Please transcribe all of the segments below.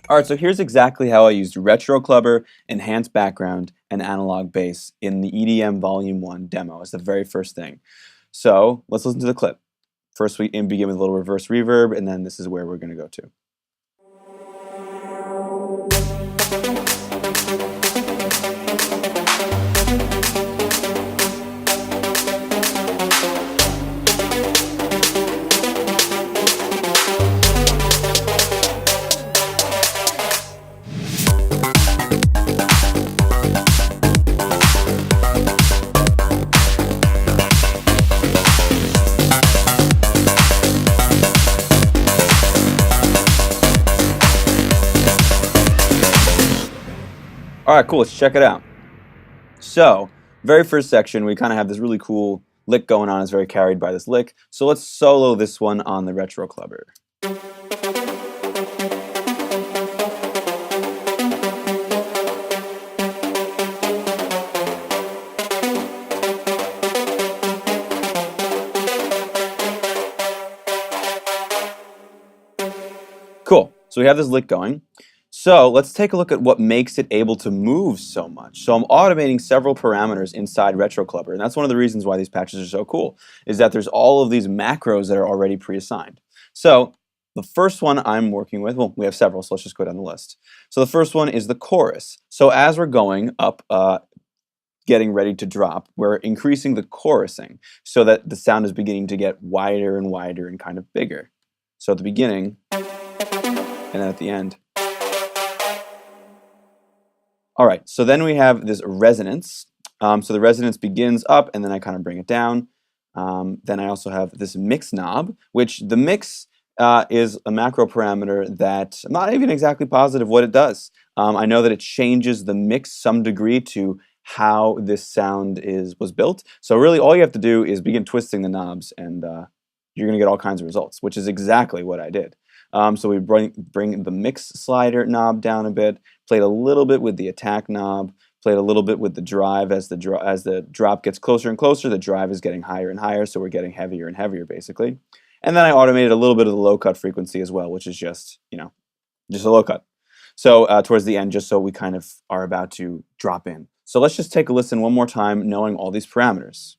Alright, so here's exactly how I used RetroClubber, Enhanced Background, and AnalogBass in the EDM Volume 1 demo as the very first thing. So let's listen to the clip. First we begin with a little reverse reverb, and then this is where we're going to go to. Alright, cool, let's check it out. So, very first section, we kind of have this really cool lick going on. It's very carried by this lick. So let's solo this one on the RetroClubber. Cool, so we have this lick going. So let's take a look at what makes it able to move so much. So I'm automating several parameters inside RetroClubber, and that's one of the reasons why these patches are so cool, is that there's all of these macros that are already pre-assigned. So the first one I'm working with, well, we have several, so let's just go down the list. So the first one is the chorus. So as we're going up, getting ready to drop, we're increasing the chorusing so that the sound is beginning to get wider and wider and kind of bigger. So at the beginning, and then at the end. All right, so then we have this resonance. So the resonance begins up, and then I kind of bring it down. Then I also have this mix knob, which the mix is a macro parameter that I'm not even exactly positive what it does. I know that it changes the mix some degree to how this sound was built. So really all you have to do is begin twisting the knobs, and you're going to get all kinds of results, which is exactly what I did. So we bring the mix slider knob down a bit, played a little bit with the attack knob, played a little bit with the drive. As the drop gets closer and closer, the drive is getting higher and higher, so we're getting heavier and heavier basically. And then I automated a little bit of the low cut frequency as well, which is just, just a low cut. So towards the end, just so we kind of are about to drop in. So let's just take a listen one more time, knowing all these parameters.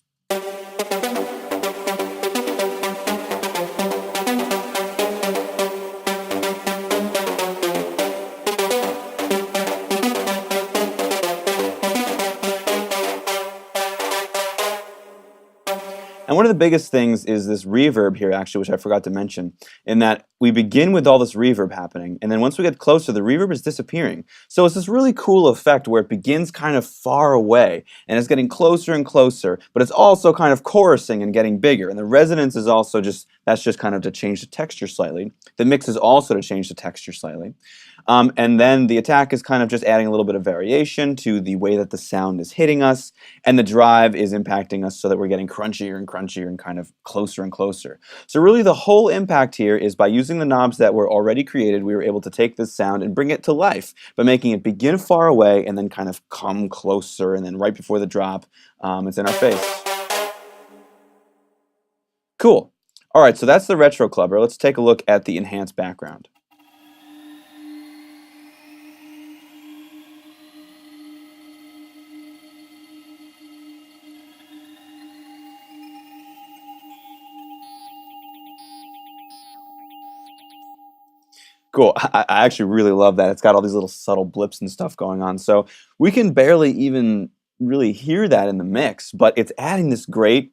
And one of the biggest things is this reverb here, actually, which I forgot to mention, in that we begin with all this reverb happening, and then once we get closer, the reverb is disappearing. So it's this really cool effect where it begins kind of far away, and it's getting closer and closer, but it's also kind of chorusing and getting bigger. And the resonance is also that's just kind of to change the texture slightly. The mix is also to change the texture slightly. And then the attack is kind of just adding a little bit of variation to the way that the sound is hitting us, and the drive is impacting us so that we're getting crunchier and crunchier and kind of closer and closer. So really the whole impact here is by using the knobs that were already created, we were able to take this sound and bring it to life by making it begin far away and then kind of come closer, and then right before the drop, it's in our face. Cool. All right, so that's the RetroClubber. Let's take a look at the enhanced background. Cool. I actually really love that. It's got all these little subtle blips and stuff going on. So we can barely even really hear that in the mix, but it's adding this great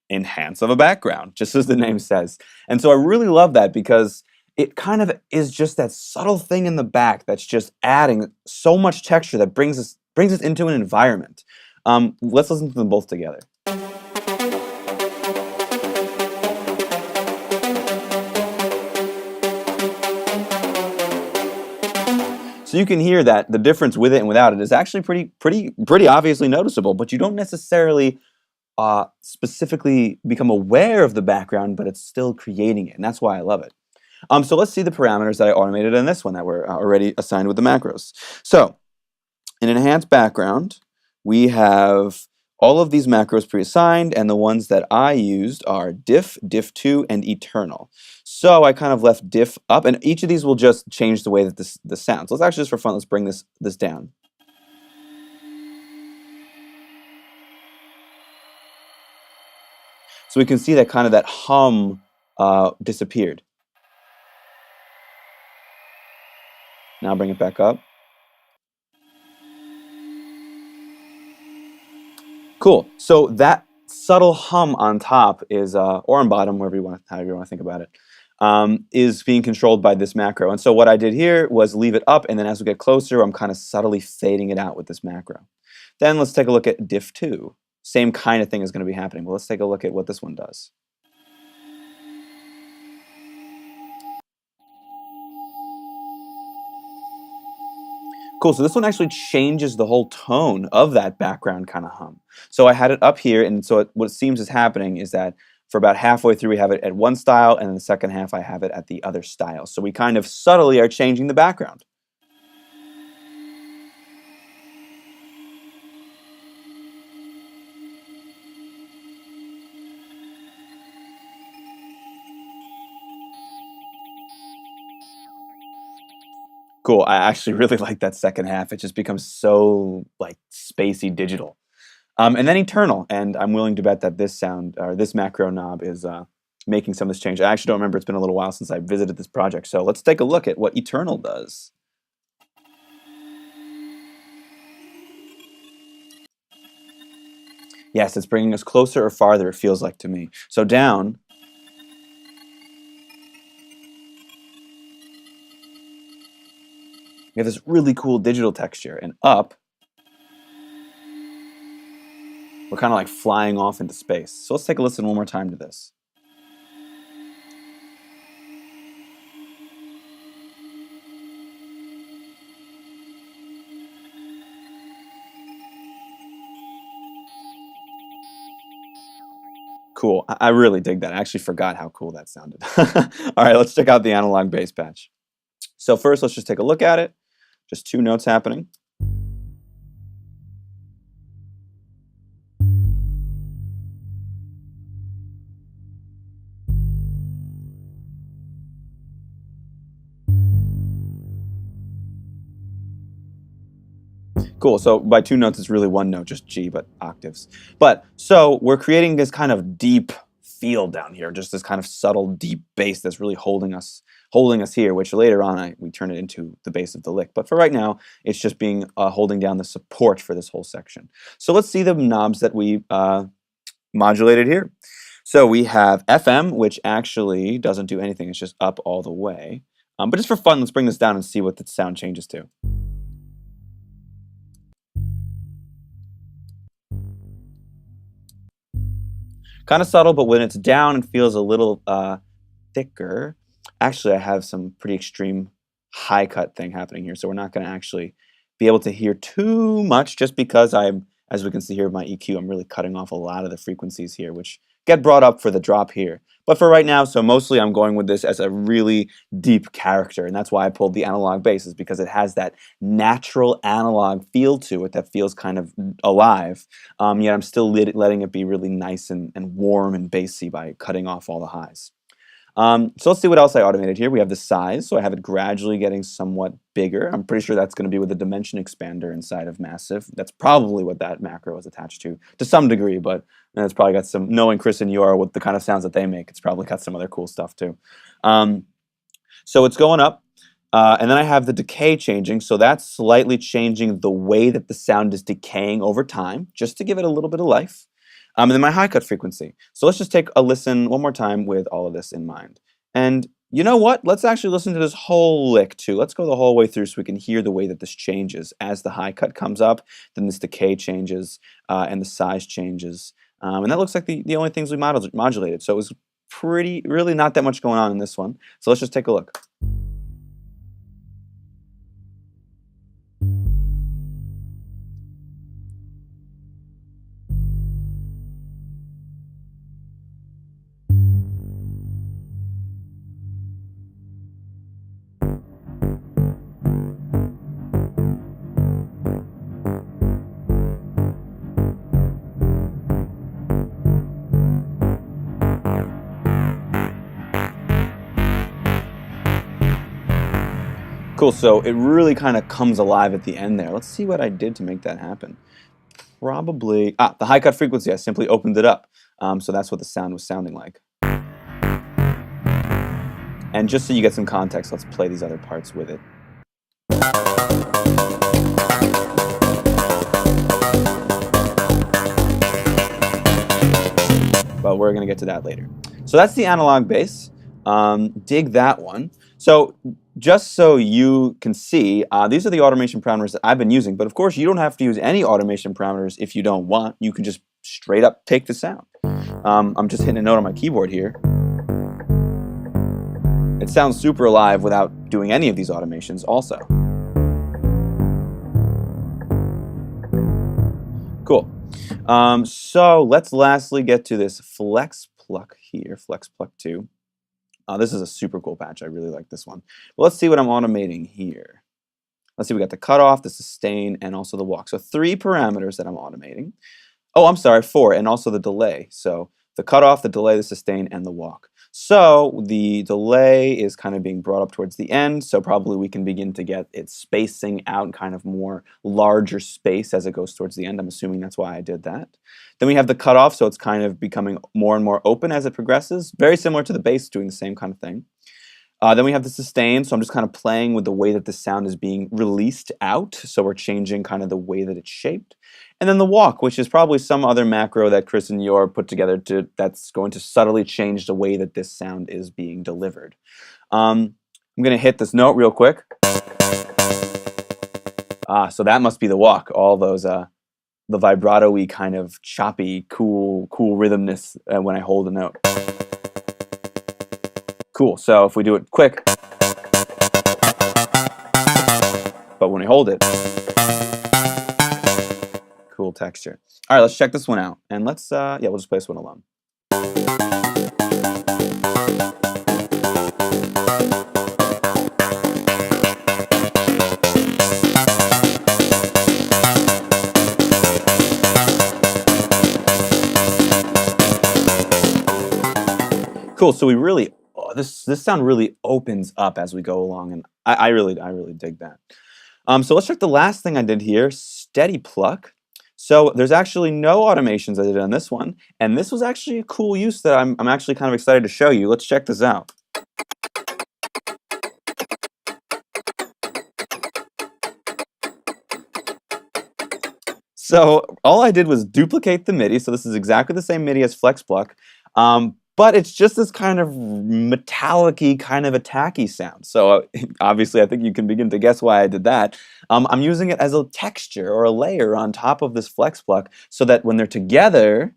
enhance of a background, just as the name says. And so I really love that because it kind of is just that subtle thing in the back that's just adding so much texture that brings us into an environment. Let's listen to them both together. So you can hear that the difference with it and without it is actually pretty obviously noticeable, but you don't necessarily specifically become aware of the background, but it's still creating it, and that's why I love it. So let's see the parameters that I automated in this one that were already assigned with the macros. So in enhanced background, we have all of these macros pre-assigned, and the ones that I used are diff, diff2, and eternal. So I kind of left diff up, and each of these will just change the way that this sounds. Let's actually, just for fun, let's bring this down. So we can see that kind of that hum disappeared. Now bring it back up. Cool. So that subtle hum on top is, or on bottom, however you want to think about it, is being controlled by this macro. And so what I did here was leave it up, and then as we get closer, I'm kind of subtly fading it out with this macro. Then let's take a look at diff 2. Same kind of thing is going to be happening. Well, let's take a look at what this one does. Cool, so this one actually changes the whole tone of that background kind of hum. So I had it up here, and so what it seems is happening is that for about halfway through we have it at one style, and in the second half I have it at the other style. So we kind of subtly are changing the background. Cool, I actually really like that second half. It just becomes so like spacey digital. And then eternal, and I'm willing to bet that this sound, or this macro knob is making some of this change. I actually don't remember, it's been a little while since I visited this project, so let's take a look at what eternal does. Yes, it's bringing us closer or farther, it feels like to me. So down, we have this really cool digital texture, and up, we're kind of like flying off into space. So let's take a listen one more time to this. Cool, I really dig that. I actually forgot how cool that sounded. All right, let's check out the analog bass patch. So first, let's just take a look at it. Just 2 notes happening. Cool, so by 2 notes, it's really 1 note, just G, but octaves. But, so we're creating this kind of deep feel down here, just this kind of subtle, deep bass that's really holding us here, which later on we turn it into the bass of the lick. But for right now, it's just being holding down the support for this whole section. So let's see the knobs that we modulated here. So we have FM, which actually doesn't do anything, it's just up all the way. But just for fun, let's bring this down and see what the sound changes to. Kind of subtle, but when it's down, it feels a little thicker. Actually, I have some pretty extreme high cut thing happening here, so we're not going to actually be able to hear too much just because as we can see here with my EQ, I'm really cutting off a lot of the frequencies here, which get brought up for the drop here. But for right now, so mostly I'm going with this as a really deep character, and that's why I pulled the analog bass, is because it has that natural analog feel to it that feels kind of alive, yet I'm still letting it be really nice and warm and bassy by cutting off all the highs. So let's see what else I automated here. We have the size, so I have it gradually getting somewhat bigger. I'm pretty sure that's going to be with the dimension expander inside of Massive. That's probably what that macro is attached to some degree, but it's probably got some, knowing Chris and Yor, with the kind of sounds that they make, it's probably got some other cool stuff too. So it's going up, and then I have the decay changing, so that's slightly changing the way that the sound is decaying over time, just to give it a little bit of life. And then my high cut frequency. So let's just take a listen one more time with all of this in mind. And you know what? Let's actually listen to this whole lick too. Let's go the whole way through so we can hear the way that this changes. As the high cut comes up, then this decay changes and the size changes. And that looks like the only things we modulated. So it was really not that much going on in this one. So let's just take a look. Cool, so it really kind of comes alive at the end there. Let's see what I did to make that happen. Probably, the high cut frequency, I simply opened it up. So that's what the sound was sounding like. And just so you get some context, let's play these other parts with it. But we're going to get to that later. So that's the analog bass. Dig that one. So just so you can see, these are the automation parameters that I've been using. But of course, you don't have to use any automation parameters if you don't want. You can just straight up take the sound. I'm just hitting a note on my keyboard here. It sounds super alive without doing any of these automations also. Cool. So let's lastly get to this FlexPluck here, FlexPluck2. This is a super cool patch. I really like this one. Well, let's see what I'm automating here. Let's see, we got the cutoff, the sustain, and also the walk. So 3 parameters that I'm automating. Oh, I'm sorry, 4, and also the delay. So the cutoff, the delay, the sustain, and the walk. So the delay is kind of being brought up towards the end, so probably we can begin to get it spacing out in kind of more larger space as it goes towards the end. I'm assuming that's why I did that. Then we have the cutoff, so it's kind of becoming more and more open as it progresses. Very similar to the bass, doing the same kind of thing. Then we have the sustain, so I'm just kind of playing with the way that the sound is being released out, so we're changing kind of the way that it's shaped. And then the walk, which is probably some other macro that Chris and Yor put together that's going to subtly change the way that this sound is being delivered. I'm going to hit this note real quick. So that must be the walk, all those the vibrato-y kind of choppy, cool rhythmness when I hold a note. Cool, so if we do it quick, but when we hold it, cool texture. All right, let's check this one out, and let's, yeah, we'll just play this one alone. Cool, so we really, this sound really opens up as we go along, and I really dig that. So let's check the last thing I did here, SteadyPluck. So there's actually no automations I did on this one, and this was actually a cool use that I'm actually kind of excited to show you. Let's check this out. So all I did was duplicate the MIDI, so this is exactly the same MIDI as FlexPluck, but it's just this kind of metallic-y, kind of attacky sound. So obviously I think you can begin to guess why I did that. I'm using it as a texture or a layer on top of this FlexPluck so that when they're together,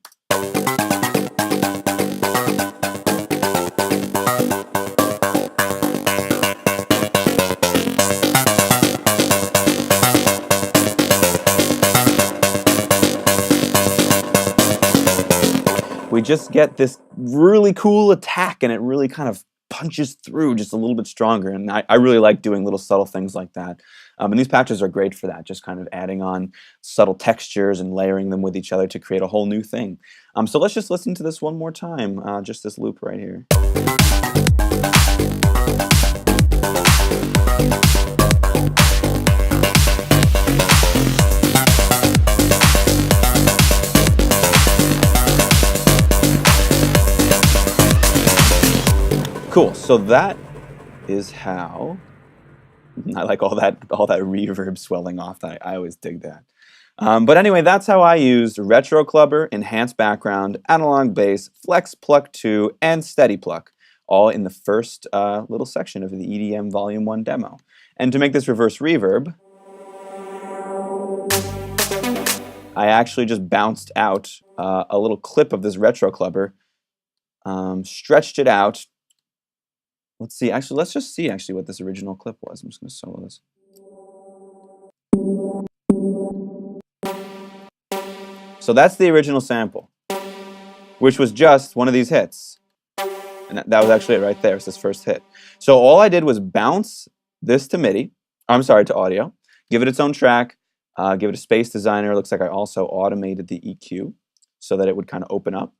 we just get this really cool attack, and it really kind of punches through just a little bit stronger. And I really like doing little subtle things like that. And these patches are great for that, just kind of adding on subtle textures and layering them with each other to create a whole new thing. So let's just listen to this one more time, just this loop right here. Cool, so that is how, I like all that reverb swelling off. I always dig that. But anyway, that's how I used RetroClubber, Enhanced Background, AnalogBass, FlexPluck2, and SteadyPluck, all in the first little section of the EDM Volume 1 demo. And to make this reverse reverb, I actually just bounced out a little clip of this RetroClubber, stretched it out. Let's see, actually, let's just see actually what this original clip was. I'm just going to solo this. So that's the original sample, which was just one of these hits. And that was actually it right there. It's this first hit. So all I did was bounce this to MIDI, to audio, give it its own track, give it a space designer. It looks like I also automated the EQ so that it would kind of open up.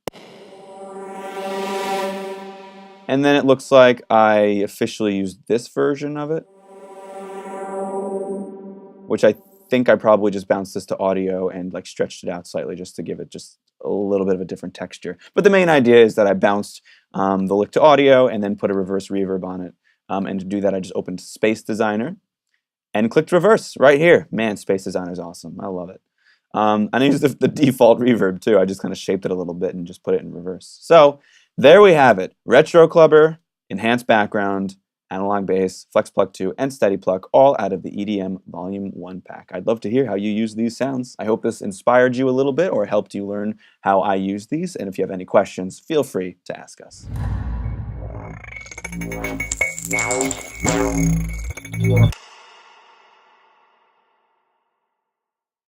And then it looks like I officially used this version of it. which I think I probably just bounced this to audio and like stretched it out slightly just to give it just a little bit of a different texture. But the main idea is that I bounced the lick to audio and then put a reverse reverb on it. And to do that, I just opened Space Designer and clicked reverse right here. Man, Space Designer is awesome. I love it. And I used the default reverb too. I just kind of shaped it a little bit and just put it in reverse. So there we have it. RetroClubber, Enhanced Background, AnalogBass, FlexPluck2, and SteadyPluck, all out of the EDM Volume 1 pack. I'd love to hear how you use these sounds. I hope this inspired you a little bit or helped you learn how I use these. And if you have any questions, feel free to ask us.